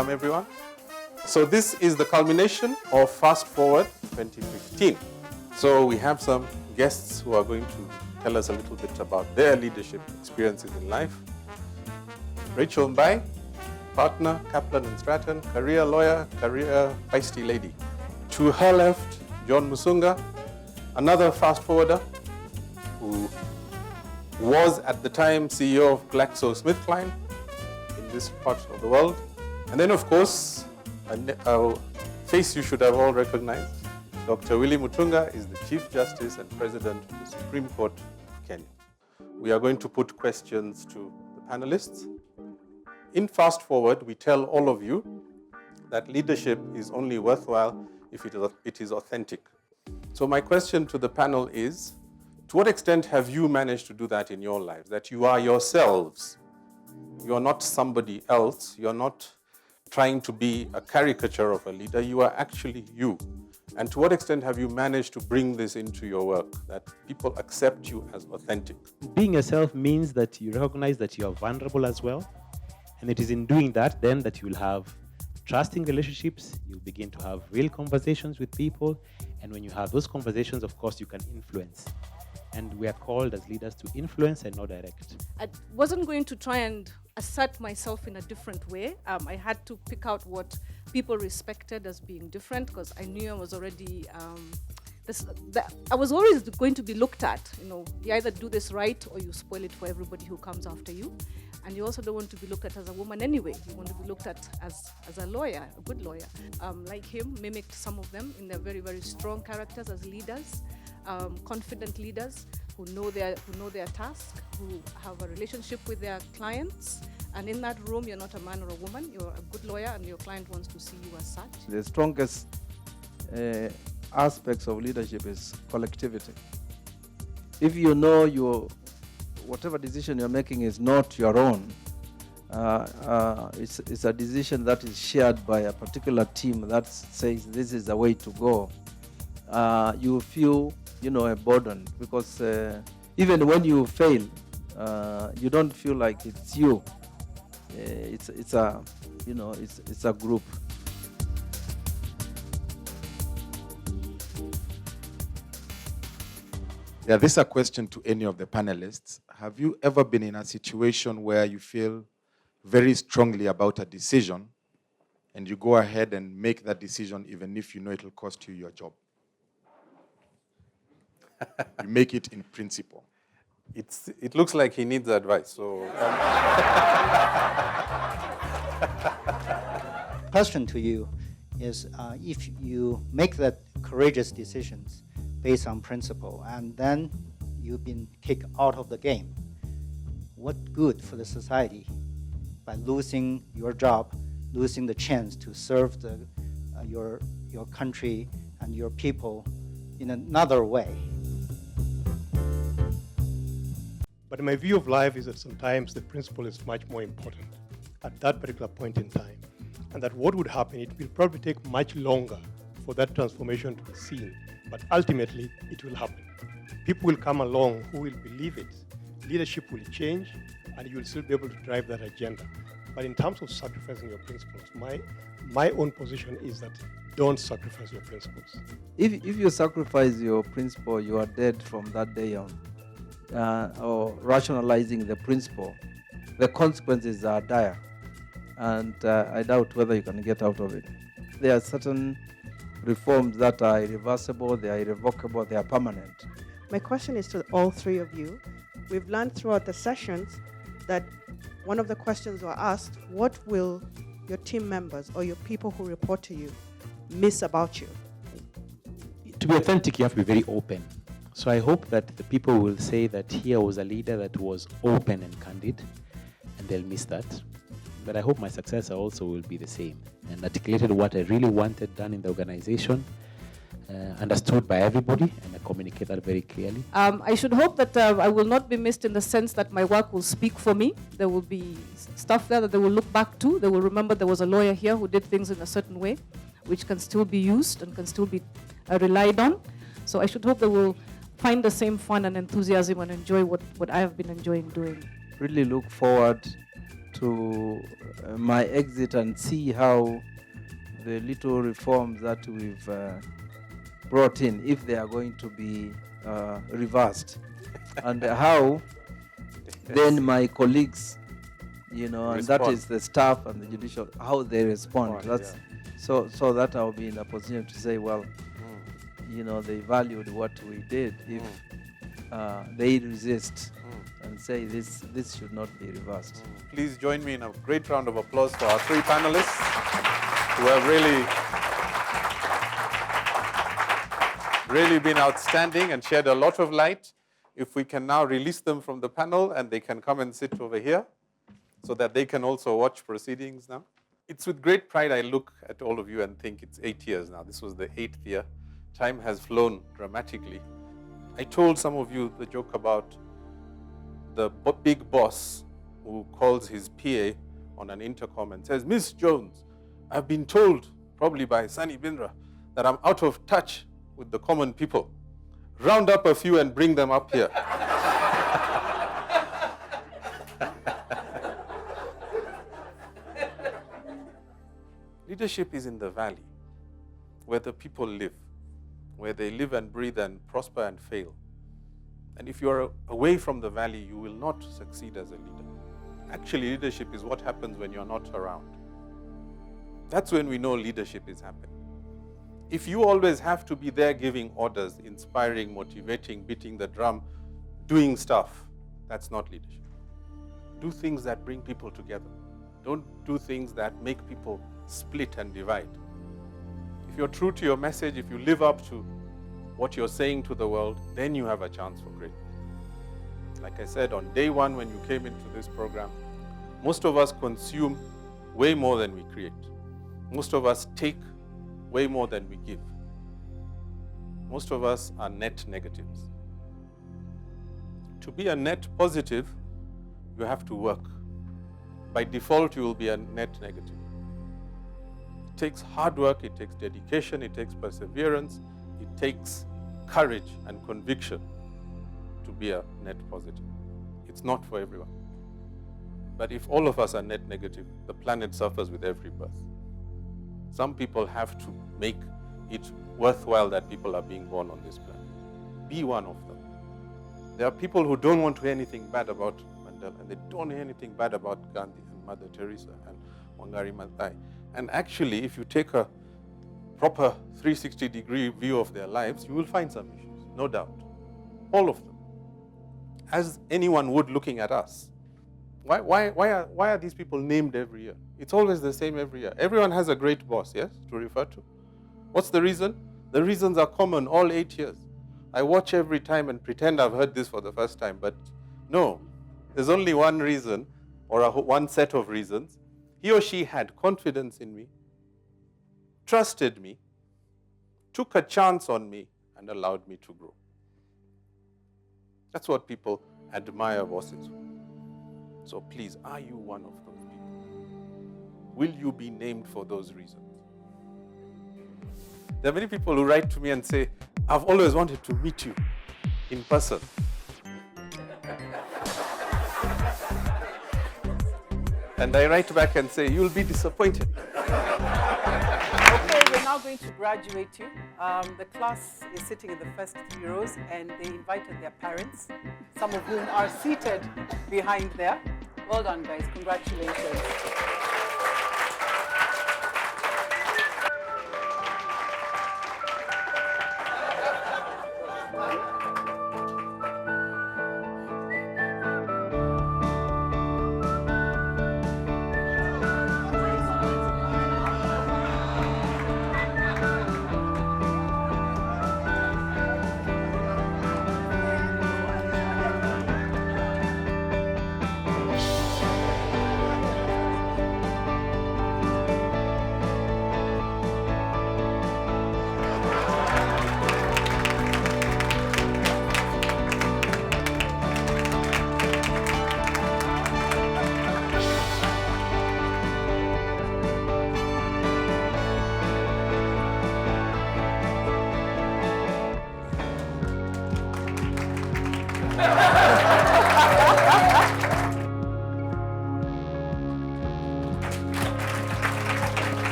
Welcome, everyone. So this is the culmination of Fast Forward 2015. So we have some guests who are going to tell us a little bit about their leadership experiences in life. Rachel Mbai, partner, Kaplan and Stratton, career lawyer, career feisty lady. To her left, John Musunga, another fast forwarder who was at the time CEO of GlaxoSmithKline in this part of the world. And then, of course, a face you should have all recognized. Dr. Willy Mutunga is the Chief Justice and President of the Supreme Court of Kenya. We are going to put questions to the panelists. In Fast Forward, we tell all of you that leadership is only worthwhile if it is authentic. So my question to the panel is, to what extent have you managed to do that in your lives? That you are yourselves. You are not somebody else. You are not trying to be a caricature of a leader. You are actually you. And to what extent have you managed to bring this into your work, that people accept you as authentic? Being yourself means that you recognize that you are vulnerable as well. And it is in doing that then that you'll have trusting relationships, you'll begin to have real conversations with people. And when you have those conversations, of course, you can influence. And we are called as leaders to influence and not direct. I wasn't going to try and assert myself in a different way. I had to pick out what people respected as being different, because I knew I was already, I was always going to be looked at. You know, you either do this right or you spoil it for everybody who comes after you. And you also don't want to be looked at as a woman anyway. You want to be looked at as a lawyer, a good lawyer. Like him, mimicked some of them in their very, very strong characters as leaders. Confident leaders who know their task, who have a relationship with their clients. And in that room, you're not a man or a woman, you're a good lawyer and your client wants to see you as such. The strongest aspects of leadership is collectivity. If you know whatever decision you're making is not your own, it's a decision that is shared by a particular team that says this is the way to go, you feel a burden, because even when you fail, you don't feel like it's you. It's a group. Yeah, this is a question to any of the panelists. Have you ever been in a situation where you feel very strongly about a decision and you go ahead and make that decision even if you know it will cost you your job? You make it in principle. It looks like he needs advice. So, Question to you is, if you make that courageous decisions based on principle and then you've been kicked out of the game, what good for the society by losing your job, losing the chance to serve your country and your people in another way? But my view of life is that sometimes the principle is much more important at that particular point in time. And that what would happen, it will probably take much longer for that transformation to be seen. But ultimately, it will happen. People will come along who will believe it. Leadership will change, and you will still be able to drive that agenda. But in terms of sacrificing your principles, my own position is that don't sacrifice your principles. If you sacrifice your principle, you are dead from that day on. Or rationalizing the principle, the consequences are dire. And I doubt whether you can get out of it. There are certain reforms that are irreversible, they are irrevocable, they are permanent. My question is to all three of you. We've learned throughout the sessions that one of the questions were asked, what will your team members or your people who report to you miss about you? To be authentic, you have to be very open. So I hope that the people will say that here was a leader that was open and candid, and they'll miss that. But I hope my successor also will be the same and articulated what I really wanted done in the organization, understood by everybody, and I communicate that very clearly. I should hope that I will not be missed in the sense that my work will speak for me. There will be stuff there that they will look back to. They will remember there was a lawyer here who did things in a certain way, which can still be used and can still be relied on. So I should hope they will find the same fun and enthusiasm and enjoy what I have been enjoying doing. Really look forward to my exit and see how the little reforms that we've brought in, if they are going to be reversed, and how then my colleagues, and that Respond. is the staff and the judicial, how they respond. Respond, That's so that I'll be in a position to say, well, they valued what we did. If they resist and say this should not be reversed. Please join me in a great round of applause for our three panelists who have really been outstanding and shed a lot of light. If we can now release them from the panel and they can come and sit over here so that they can also watch proceedings now. It's with great pride I look at all of you and think it's 8 years now. This was the 8th year. Time has flown dramatically. I told some of you the joke about the big boss who calls his PA on an intercom and says, "Miss Jones, I've been told, probably by Sani Bindra, that I'm out of touch with the common people. Round up a few and bring them up here." Leadership is in the valley, where the people live, where they live and breathe and prosper and fail. And if you are away from the valley, you will not succeed as a leader. Actually, leadership is what happens when you're not around. That's when we know leadership is happening. If you always have to be there giving orders, inspiring, motivating, beating the drum, doing stuff, that's not leadership. Do things that bring people together. Don't do things that make people split and divide. If you're true to your message, if you live up to what you're saying to the world, then you have a chance for greatness. Like I said, on day one when you came into this program, most of us consume way more than we create. Most of us take way more than we give. Most of us are net negatives. To be a net positive, you have to work. By default, you will be a net negative. It takes hard work, it takes dedication, it takes perseverance, it takes courage and conviction to be a net positive. It's not for everyone. But if all of us are net negative, the planet suffers with every birth. Some people have to make it worthwhile that people are being born on this planet. Be one of them. There are people who don't want to hear anything bad about Mandela, and they don't hear anything bad about Gandhi and Mother Teresa and Wangari Maathai. And actually, if you take a proper 360-degree view of their lives, you will find some issues, no doubt. All of them. As anyone would looking at us. Why are these people named every year? It's always the same every year. Everyone has a great boss, yes, to refer to. What's the reason? The reasons are common all 8 years. I watch every time and pretend I've heard this for the first time, but no. There's only one reason, or one set of reasons. He or she had confidence in me, trusted me, took a chance on me, and allowed me to grow. That's what people admire bosses for. So please, are you one of those people? Will you be named for those reasons? There are many people who write to me and say, I've always wanted to meet you in person. And I write back and say, you'll be disappointed. Okay, we're now going to graduate you. The class is sitting in the first 3 rows, and they invited their parents, some of whom are seated behind there. Well done, guys. Congratulations.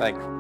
Thank you.